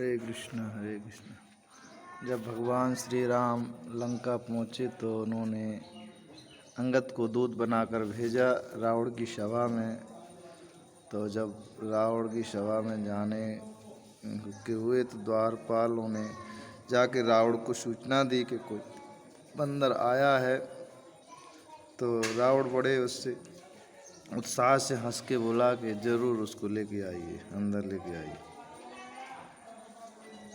हरे कृष्ण। जब भगवान श्री राम लंका पहुँचे तो उन्होंने अंगद को दूत बनाकर भेजा रावण की सभा में। तो जब रावण की सभा में जाने के हुए तो द्वारपालों ने जाके रावण को सूचना दी कि कोई बंदर आया है। तो रावण बड़े उससे उत्साह से हंस के बोला कि जरूर उसको लेके आइए, अंदर लेके आइए।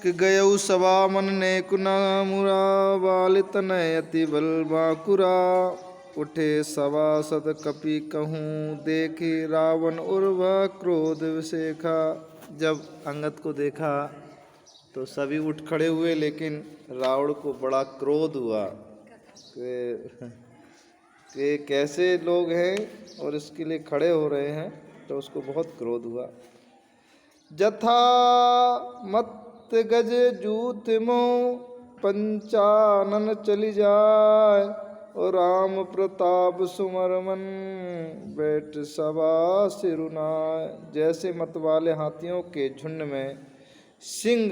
कि गयऊ सभा मन ने कुना मुरा बालित नयति बल बाकुरा। उठे सभासद कपि कहूँ देखे रावण उर्व क्रोध विशेखा। जब अंगद को देखा तो सभी उठ खड़े हुए, लेकिन रावण को बड़ा क्रोध हुआ कि कैसे लोग हैं और इसके लिए खड़े हो रहे हैं। तो उसको बहुत क्रोध हुआ। जथा मत गज जूत मो पंचानन चली जाय। और राम प्रताप सुमरमन बैठ सभा सिरुनाय। जैसे मत वाले हाथियों के झुंड में सिंह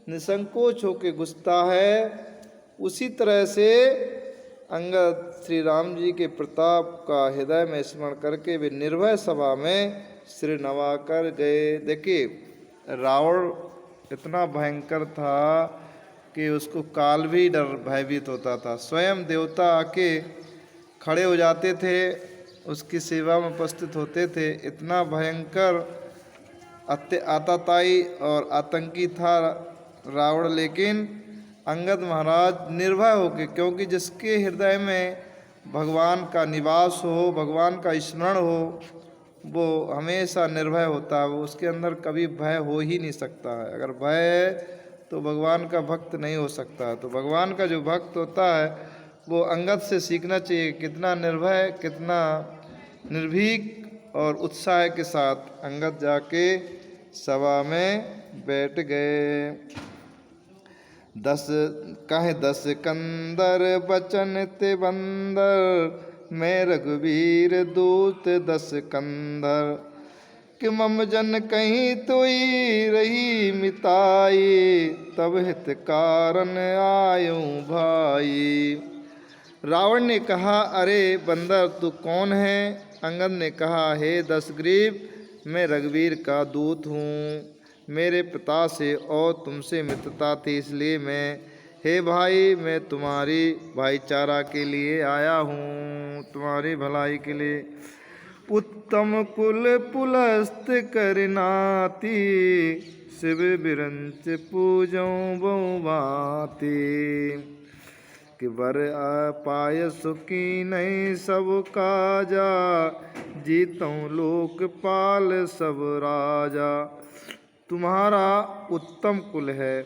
निसंकोच होके घुसता है, उसी तरह से अंगद श्री राम जी के प्रताप का हृदय में स्मरण करके वे निर्भय सभा में सिर नवा कर गए। देखिए, रावण इतना भयंकर था कि उसको काल भी डर भयभीत होता था। स्वयं देवता आके खड़े हो जाते थे, उसकी सेवा में उपस्थित होते थे। इतना भयंकर आतताई और आतंकी था रावण। लेकिन अंगद महाराज निर्भय होके, क्योंकि जिसके हृदय में भगवान का निवास हो, भगवान का स्मरण हो, वो हमेशा निर्भय होता है। वो उसके अंदर कभी भय हो ही नहीं सकता है। अगर भय है तो भगवान का भक्त नहीं हो सकता। तो भगवान का जो भक्त होता है वो अंगद से सीखना चाहिए, कितना निर्भय, कितना निर्भीक और उत्साह के साथ अंगद जाके सभा में बैठ गए। 10 कंदर बचन ते बंदर। मैं रघुवीर दूत 10 कंदर। कि मम जन कहीं तोई रही मिताई। तब हित कारण आयूं भाई। रावण ने कहा, अरे बंदर तू कौन है? अंगद ने कहा, हे दशग्रीव, मैं रघुवीर का दूत हूँ। मेरे पिता से और तुमसे मित्रता थी, इसलिए हे भाई मैं तुम्हारी भाईचारा के लिए आया हूँ, तुम्हारी भलाई के लिए। उत्तम कुल पुलस्त करनाती। शिव बिरंच पूजों बहुभांति। कि वर पाय सुखी नहीं सब काजा। जीतों लोकपाल सब राजा। तुम्हारा उत्तम कुल है,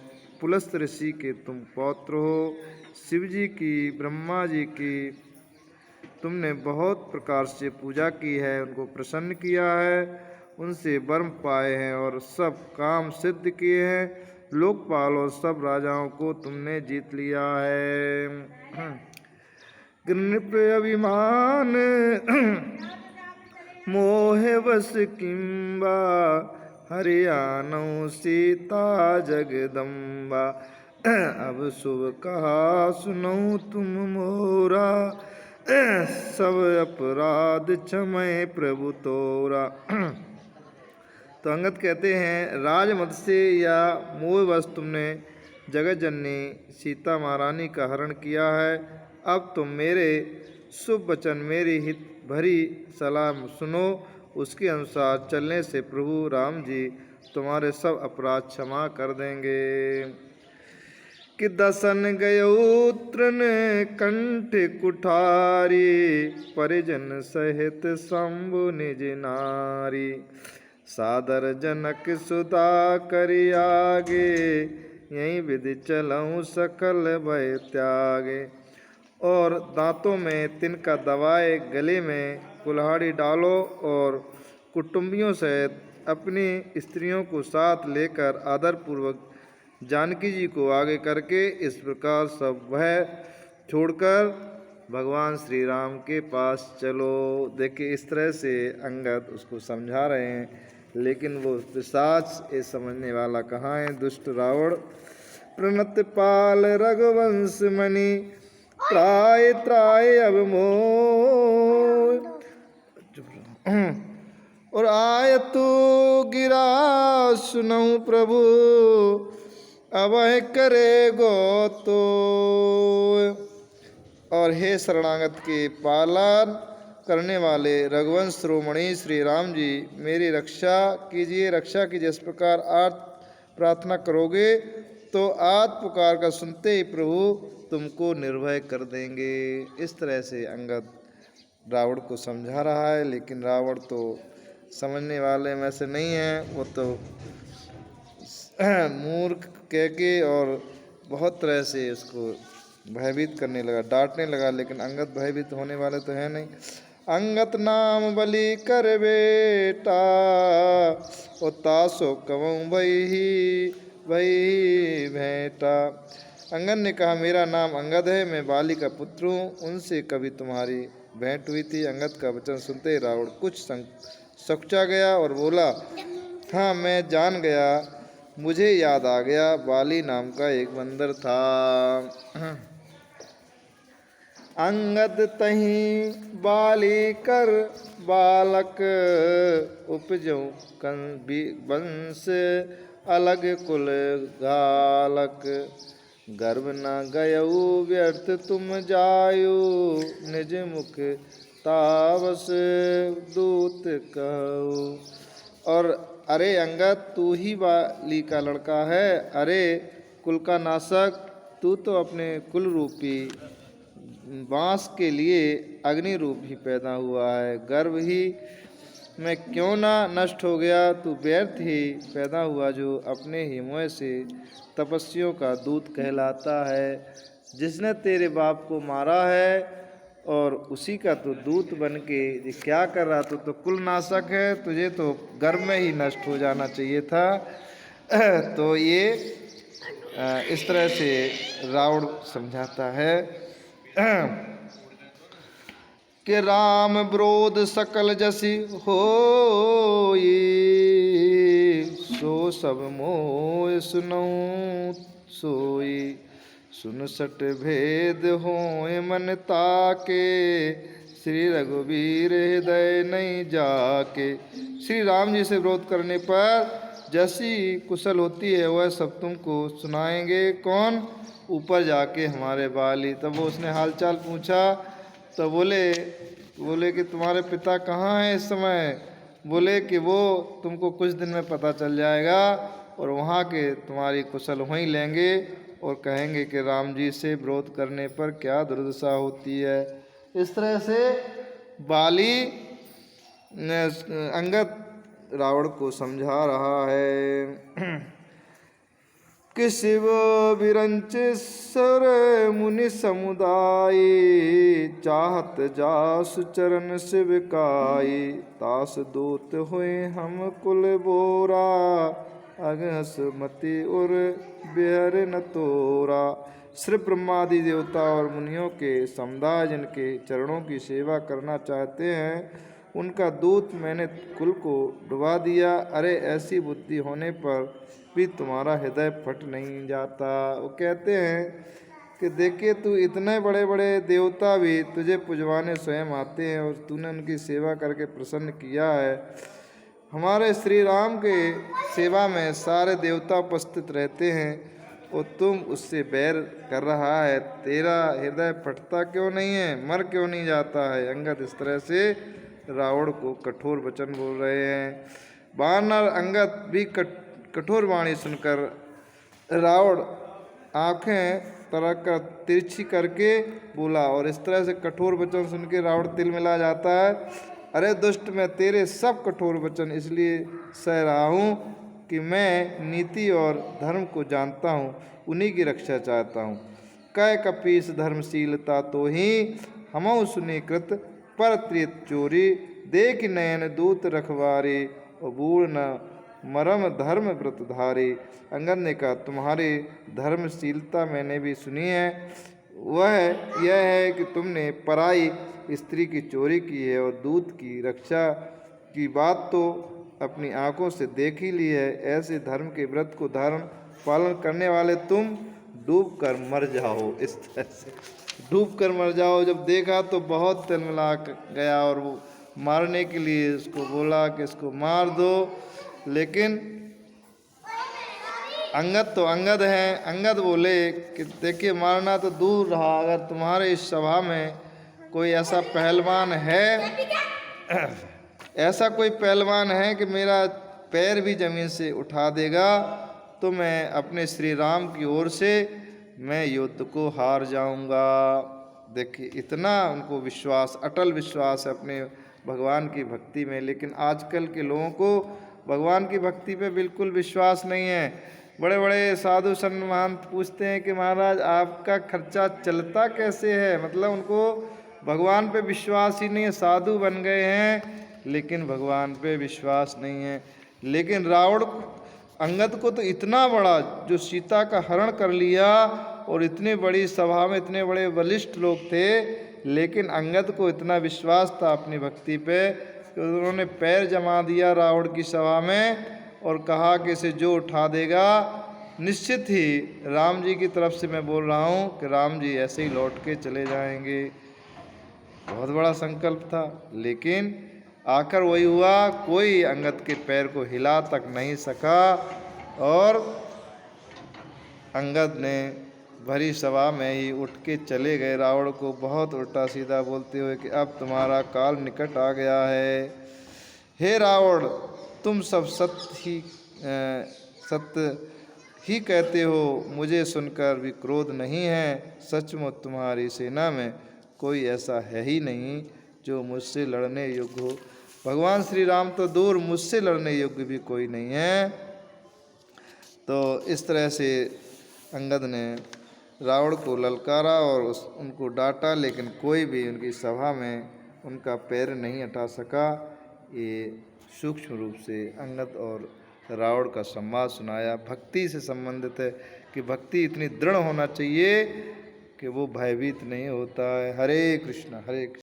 पुलस्त ऋषि के तुम पौत्र हो। शिव जी की, ब्रह्मा जी की तुमने बहुत प्रकार से पूजा की है, उनको प्रसन्न किया है, उनसे वर पाए हैं और सब काम सिद्ध किए हैं। लोकपाल और सब राजाओं को तुमने जीत लिया है। नृप अभिमान मोह बस किंबा। हरियाणों सीता जगदम्बा। अब शुभ कहा सुनो तुम मोरा। सब अपराध क्षमय प्रभु तोरा। तो अंगद कहते हैं, राजमद से या मोहवश तुमने जगत जननी सीता महारानी का हरण किया है। अब तुम मेरे शुभ वचन, मेरी हित भरी सलाह सुनो। उसके अनुसार चलने से प्रभु राम जी तुम्हारे सब अपराध क्षमा कर देंगे। कि दसन गयो तृण कंठ कुठारी। परिजन सहित शंभु निज नारी। सादर जनक सुधा करि आगे। यही विधि चलऊँ सकल भय त्यागे। और दांतों में तिनका दबाए, गले में कुल्हाड़ी डालो और कुटुंबियों सहित अपनी स्त्रियों को साथ लेकर आदरपूर्वक जानकी जी को आगे करके इस प्रकार सब भय छोड़कर भगवान श्री राम के पास चलो। देखिए, इस तरह से अंगद उसको समझा रहे हैं लेकिन वो पिशाच ये समझने वाला कहाँ है। दुष्ट रावण प्रणत पाल रघुवंश मणि, त्राय त्राय अब मोह। और आय तू गिरा सुनऊ प्रभु, अब करे गो तो। और हे शरणागत के पालन करने वाले रघुवंश शिरोमणि श्री राम जी, मेरी रक्षा कीजिए, रक्षा कीजिए। इस प्रकार आज प्रार्थना करोगे तो आज पुकार का सुनते ही प्रभु तुमको निर्भय कर देंगे। इस तरह से अंगद रावण को समझा रहा है, लेकिन रावण तो समझने वाले में से नहीं है। वो तो मूर्ख कह के और बहुत तरह से उसको भयभीत करने लगा, डांटने लगा। लेकिन अंगद भयभीत होने वाले तो है नहीं। अंगत नाम बलि कर बेटा, ओ तासो कवऊं वही भेंटा। अंगद ने कहा, मेरा नाम अंगद है, मैं बाली का पुत्र हूँ, उनसे कभी तुम्हारी भेंट हुई थी। अंगद का वचन सुनते ही रावण कुछ सकुचा गया और बोला, हाँ मैं जान गया, मुझे याद आ गया, बाली नाम का एक बंदर था। अंगद तहीं बाली कर बालक, उपजऊं वंश अलग कुल घालक। गर्भ न गयऊ व्यर्थ तुम जायु, निज मुख तावस दूत कहू। और अरे अंगद, तू ही बाली का लड़का है। अरे कुल का नाशक, तू तो अपने कुल रूपी बांस के लिए अग्नि रूप ही पैदा हुआ है। गर्भ ही में क्यों ना नष्ट हो गया, तू व्यर्थ ही पैदा हुआ, जो अपने ही मुँह से तपस्वियों का दूत कहलाता है। जिसने तेरे बाप को मारा है और उसी का तो दूत बन के क्या कर रहा, तो कुल नाशक है, तुझे तो गर्भ में ही नष्ट हो जाना चाहिए था। तो ये इस तरह से रावण समझाता है कि राम विरोध सकल जसी होई, सो सब मोह सुनऊं सोई। सुन सट भेद होए मन ताके, श्री रघुवीर हृदय नहीं जाके। श्री राम जी से विरोध करने पर जैसी कुशल होती है वह सब तुमको सुनाएंगे। कौन? ऊपर जाके हमारे बाली। तब वो उसने हालचाल पूछा तो बोले कि तुम्हारे पिता कहाँ हैं इस समय? बोले कि वो तुमको कुछ दिन में पता चल जाएगा और वहाँ के तुम्हारी कुशल वहीं लेंगे और कहेंगे कि राम जी से विरोध करने पर क्या दुर्दशा होती है। इस तरह से बाली अंगद रावण को समझा रहा है कि शिव विरंच सर मुनि समुदाय, चाहत जासु चरण शिवकाई। तास दूत हुए हम कुल बोरा, अगहस मति उर बेहर न तोरा। श्री ब्रह्मादि देवता और मुनियों के समुदाय जिनके चरणों की सेवा करना चाहते हैं, उनका दूत मैंने कुल को डुबा दिया। अरे ऐसी बुद्धि होने पर भी तुम्हारा हृदय फट नहीं जाता। वो कहते हैं कि देखिए, तू इतने बड़े बड़े देवता भी तुझे पुजवाने स्वयं आते हैं और तूने उनकी सेवा करके प्रसन्न किया है। हमारे श्री राम के सेवा में सारे देवता उपस्थित रहते हैं और तुम उससे बैर कर रहा है। तेरा हृदय फटता क्यों नहीं है, मर क्यों नहीं जाता है? अंगद इस तरह से रावण को कठोर वचन बोल रहे हैं। वानर अंगद भी कठोर वाणी सुनकर रावण आंखें तरक कर तिरछी करके बोला, और इस तरह से कठोर वचन सुन के रावण तिल मिला जाता है। अरे दुष्ट, मैं तेरे सब कठोर वचन इसलिए सह रहा हूँ कि मैं नीति और धर्म को जानता हूँ, उन्हीं की रक्षा चाहता हूँ। कै कपीस धर्मशीलता तो ही हमऊ सुनी कृत, पर त्रित चोरी देख नयन दूत रखवारी, और बूढ़ न मरम धर्म व्रतधारी। अंगद ने कहा, तुम्हारी धर्मशीलता मैंने भी सुनी है, वह यह है कि तुमने पराई स्त्री की चोरी की है और दूत की रक्षा की बात तो अपनी आंखों से देख ही ली है। ऐसे धर्म के व्रत को धारण पालन करने वाले तुम डूब कर मर जाओ। इस तरह से डूब कर मर जाओ। जब देखा तो बहुत तिलमिला गया और वो मारने के लिए उसको बोला कि इसको मार दो, लेकिन अंगद तो अंगद हैं। अंगद बोले कि देखिए मारना तो दूर रहा, अगर तुम्हारे इस सभा में कोई ऐसा पहलवान है, ऐसा कोई पहलवान है कि मेरा पैर भी जमीन से उठा देगा, तो मैं अपने श्री राम की ओर से मैं युद्ध को हार जाऊंगा। देखिए इतना उनको विश्वास, अटल विश्वास है अपने भगवान की भक्ति में। लेकिन आजकल के लोगों को भगवान की भक्ति पे बिल्कुल विश्वास नहीं है। बड़े बड़े साधु संत महंत पूछते हैं कि महाराज आपका खर्चा चलता कैसे है, मतलब उनको भगवान पे विश्वास ही नहीं है। साधु बन गए हैं लेकिन भगवान पे विश्वास नहीं है। लेकिन रावण अंगद को तो इतना बड़ा, जो सीता का हरण कर लिया, और इतनी बड़ी सभा में इतने बड़े वरिष्ठ लोग थे, लेकिन अंगद को इतना विश्वास था अपनी भक्ति पे कि उन्होंने पैर जमा दिया रावण की सभा में और कहा कि इसे जो उठा देगा निश्चित ही राम जी की तरफ से मैं बोल रहा हूँ कि राम जी ऐसे ही लौट के चले जाएंगे। बहुत बड़ा संकल्प था, लेकिन आखिर वही हुआ, कोई अंगद के पैर को हिला तक नहीं सका और अंगद ने भरी सभा में ही उठ के चले गए, रावण को बहुत उल्टा सीधा बोलते हुए कि अब तुम्हारा काल निकट आ गया है। हे रावण, तुम सब सत्य ही कहते हो, मुझे सुनकर भी क्रोध नहीं है। सचमुच तुम्हारी सेना में कोई ऐसा है ही नहीं जो मुझसे लड़ने योग्य हो। भगवान श्री राम तो दूर, मुझसे लड़ने योग्य भी कोई नहीं है। तो इस तरह से अंगद ने रावण को ललकारा और उनको डांटा, लेकिन कोई भी उनकी सभा में उनका पैर नहीं हटा सका। ये सूक्ष्म रूप से अंगद और रावण का संवाद सुनाया। भक्ति से संबंधित है कि भक्ति इतनी दृढ़ होना चाहिए कि वो भयभीत नहीं होता है। हरे कृष्ण हरे कृष्ण।